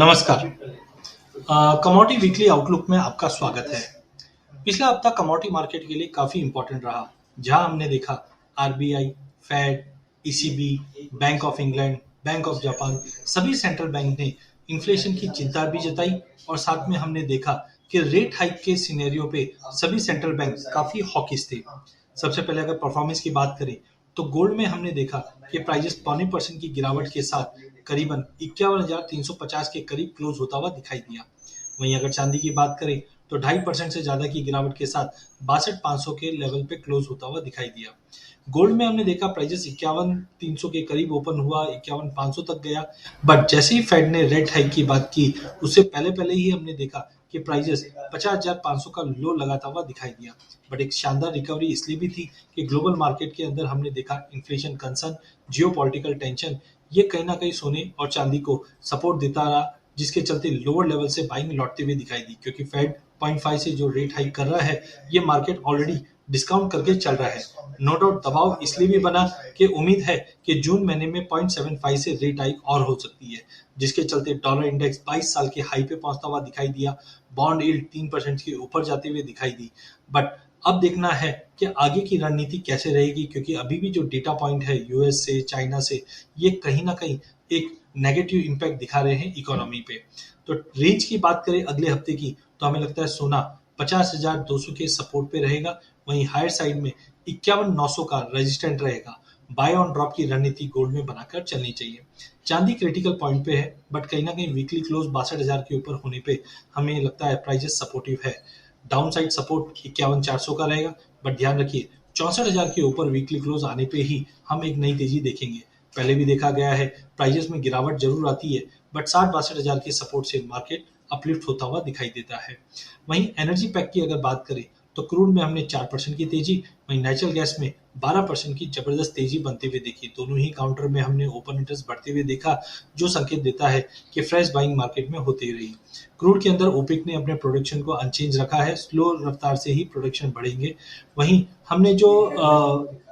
नमस्कार। Commodity weekly outlook में आपका स्वागत है। पिछला हफ्ता कमोडिटी मार्केट के लिए काफी इंपॉर्टेंट रहा, जहां हमने देखा RBI, Fed, ECB, bank of England, bank of Japan सभी सेंट्रल बैंक ने इन्फ्लेशन की चिंता भी जताई और साथ में हमने देखा कि रेट हाइक के सिनेरियो पे सभी सेंट्रल बैंक काफी हॉकिश थे। सबसे पहले अगर परफॉर्मेंस की बात करें तो गोल्ड में हमने देखा कि प्राइजेस 0.25% की गिरावट के साथ करीबन 51,350 के करीब क्लोज होता हुआ दिखाई दिया। वहीं अगर चांदी की बात करें तो 2.5% से ज्यादा की गिरावट के साथ 62,500 के लेवल पे क्लोज होता हुआ दिखाई दिया। गोल्ड में हमने देखा प्राइजेस 51,300 के करीब ओपन हुआ, 51,500 तक गया, बट जैसे ही फेड ने रेट हाइक की बात की उससे पहले पहले ही हमने देखा कि प्राइजेस 50,500 का लो लगाता हुआ दिखाई दिया। बट एक शानदार रिकवरी इसलिए भी थी कि ग्लोबल मार्केट के अंदर हमने देखा इन्फ्लेशन कंसर्न, जियोपॉलिटिकल टेंशन, ये कहीं ना कहीं सोने और चांदी को सपोर्ट देता रहा, जिसके चलते लोअर लेवल से बाइंग लौटते हुए दिखाई दी। क्योंकि फेड 0.5 से जो रेट हाइक कर रहा है ये मार्केट ऑलरेडी डिस्काउंट करके चल रहा है। नो डाउट दबाव इसलिए भी बना कि उम्मीद है कि जून महीने में 0.75 से रेट हाइक और हो सकती है, जिसके चलते डॉलर इंडेक्स 22 साल के हाई पे पहुंचता हुआ दिखाई दिया, बॉन्ड यील्ड 3% के ऊपर जाते हुए दिखाई दी। बट अब देखना है कि आगे की रणनीति कैसे रहेगी, क्योंकि अभी भी जो डेटा पॉइंट है यूएस से, चाइना से, ये कहीं ना कहीं एक नेगेटिव इम्पैक्ट दिखा रहे हैं इकोनॉमी पे। तो रेंज की बात करें अगले हफ्ते की तो हमें लगता है सोना 50,200 के सपोर्ट पे रहेगा, वहीं हायर साइड में 51,900 का रेजिस्टेंट रहेगा। बाय ऑन ड्रॉप की रणनीति गोल्ड में बनाकर चलनी चाहिए। चांदी क्रिटिकल पॉइंट पे है, बट कहीं ना कहीं वीकली क्लोज 62,000 के ऊपर होने पे हमें लगता है प्राइजेस सपोर्टिव है। डाउन साइड सपोर्ट 51,400 का रहेगा, बट ध्यान रखिए 64,000 के ऊपर वीकली क्लोज आने पे ही हम एक नई तेजी देखेंगे। पहले भी देखा गया है प्राइजेस में गिरावट जरूर आती है, बट 60-62,000 के सपोर्ट से मार्केट अपलिफ्ट होता हुआ दिखाई देता है। वहीं एनर्जी पैक की अगर बात करें तो क्रूड में हमने 4% की तेजी, वहीं नेचुरल गैस में 12% की जबरदस्त तेजी बनते हुए देखी। दोनों ही काउंटर में हमने ओपन इंटरेस्ट बढ़ते हुए देखा, जो संकेत देता है कि फ्रेश बाइंग मार्केट में होती रही। क्रूड के अंदर ओपेक ने अपने प्रोडक्शन को अनचेंज रखा है, स्लो रफ्तार से ही प्रोडक्शन बढ़ेंगे। वहीं हमने जो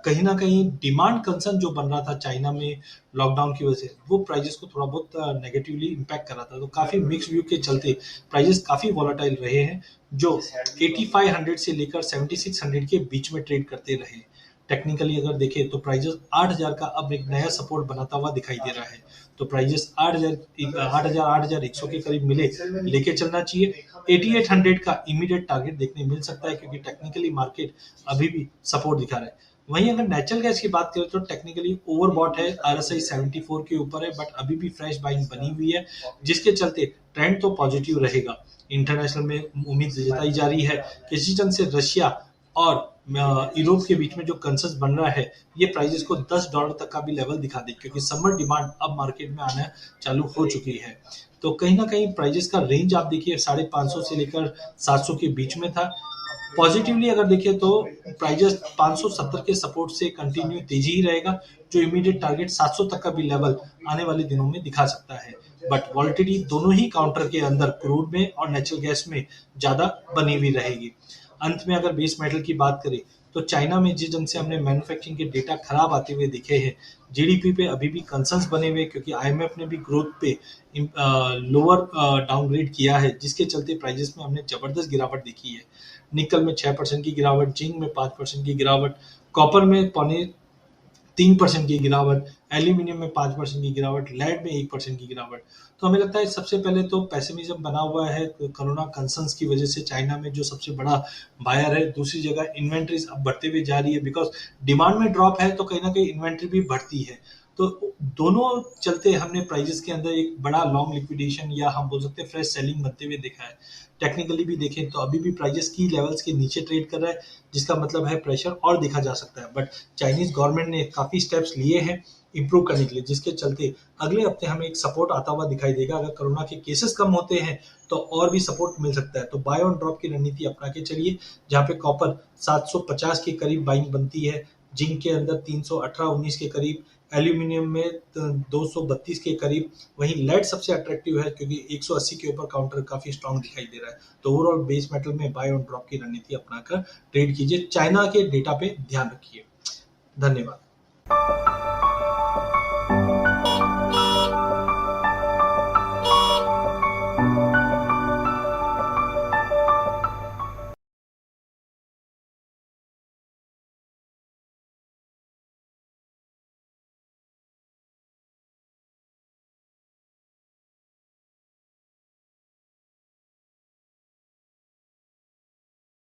कहीं ना कहीं डिमांड कंसर्न जो बन रहा था चाइना में लॉकडाउन की वजह से, वो प्राइजेस को थोड़ा बहुत नेगेटिवली इम्पैक्ट कर रहा था। तो काफी मिक्स व्यू के चलते प्राइजेस काफी वॉलेटाइल रहे हैं, जो 8500 से लेकर 7600 के बीच में ट्रेड करते रहे। टेक्निकली अगर देखें तो प्राइजेस 8000 का अब एक नया सपोर्ट बनाता हुआ दिखाई दे रहा है। तो प्राइजेस 8,100 के करीब मिले, लेके चलना चाहिए। 8800 का इमीडिएट टारगेट देखने मिल सकता है, क्योंकि टेक्निकली मार्केट अभी भी सपोर्ट दिखा रहा है। वहीं अगर नेचुरल गैस की बात करें तो टेक्निकली ओवरबॉट है, आरएसआई 74 के ऊपर है, बट अभी भी फ्रेश बाइंग बनी हुई है, जिसके चलते ट्रेंड तो पॉजिटिव रहेगा। इंटरनेशनल में उम्मीद जताई जा रही है कि जिस ढंग से रशिया और यूरोप के बीच में जो कंसर्न बन रहा है, ये प्राइजेस को $10 तक का भी लेवल दिखा दे, क्योंकि समर डिमांड अब मार्केट में आना चालू हो चुकी है। तो कहीं ना कहीं प्राइजेस का रेंज आप देखिए 550 से लेकर 700 के बीच में था। पॉजिटिवली अगर देखें तो प्राइजेस 570 के सपोर्ट से कंटिन्यू तेजी ही रहेगा, जो इमीडिएट टारगेट 700 तक का भी लेवल आने वाले दिनों में दिखा सकता है। बट वॉलिटिलिटी दोनों ही काउंटर के अंदर क्रूड में और नेचुरल गैस में ज्यादा बनी हुई रहेगी। अंत में अगर बेस मेटल की बात करें तो चाइना में जिस ढंग से हमने मैन्युफैक्चरिंग के डेटा खराब आते हुए दिखे हैं, जीडीपी पे अभी भी कंसर्न्स बने हुए, क्योंकि आईएमएफ ने भी ग्रोथ पे लोअर डाउनग्रेड किया है, जिसके चलते प्राइजेस में हमने जबरदस्त गिरावट देखी है। निकल में 6% की गिरावट, जिंक में 5% की गिरावट, कॉपर में 3% की गिरावट, एल्यूमिनियम में 5% की गिरावट, लेड में 1% की गिरावट। तो हमें लगता है सबसे पहले तो पेसिमिज्म बना हुआ है कोरोना कंसर्न्स की वजह से, चाइना में जो सबसे बड़ा बायर है। दूसरी जगह इन्वेंट्रीज अब बढ़ते हुए जा रही है, बिकॉज डिमांड में ड्रॉप है तो कहीं ना कहीं इन्वेंट्री भी बढ़ती है। तो दोनों चलते हमने प्राइजेस के अंदर एक बड़ा लॉन्ग लिक्विडेशन या हम बोल सकते हैं फ्रेश सेलिंग बनते हुए देखा है। टेक्निकली भी देखें तो अभी भी प्राइजेस की लेवल्स के नीचे ट्रेड कर रहा है, जिसका मतलब है प्रेशर और देखा जा सकता है। बट चाइनीज गवर्नमेंट ने काफी स्टेप्स लिए हैं इंप्रूव करने के लिए, जिसके चलते अगले हफ्ते हमें एक सपोर्ट आता हुआ दिखाई देगा। अगर कोरोना के केसेस कम होते हैं तो और भी सपोर्ट मिल सकता है। तो बाय ऑन ड्रॉप की रणनीति अपना के चलिए, जहां पे कॉपर 750 के करीब बाइंग बनती है, जिंक के अंदर 318-19 के करीब, एल्यूमिनियम में 232 के करीब, वहीं लेड सबसे अट्रैक्टिव है क्योंकि 180 के ऊपर काउंटर काफी स्ट्रांग दिखाई दे रहा है। तो ओवरऑल बेस मेटल में बाय ऑन ड्रॉप की रणनीति अपनाकर ट्रेड कीजिए। चाइना के डेटा पे ध्यान रखिए। धन्यवाद।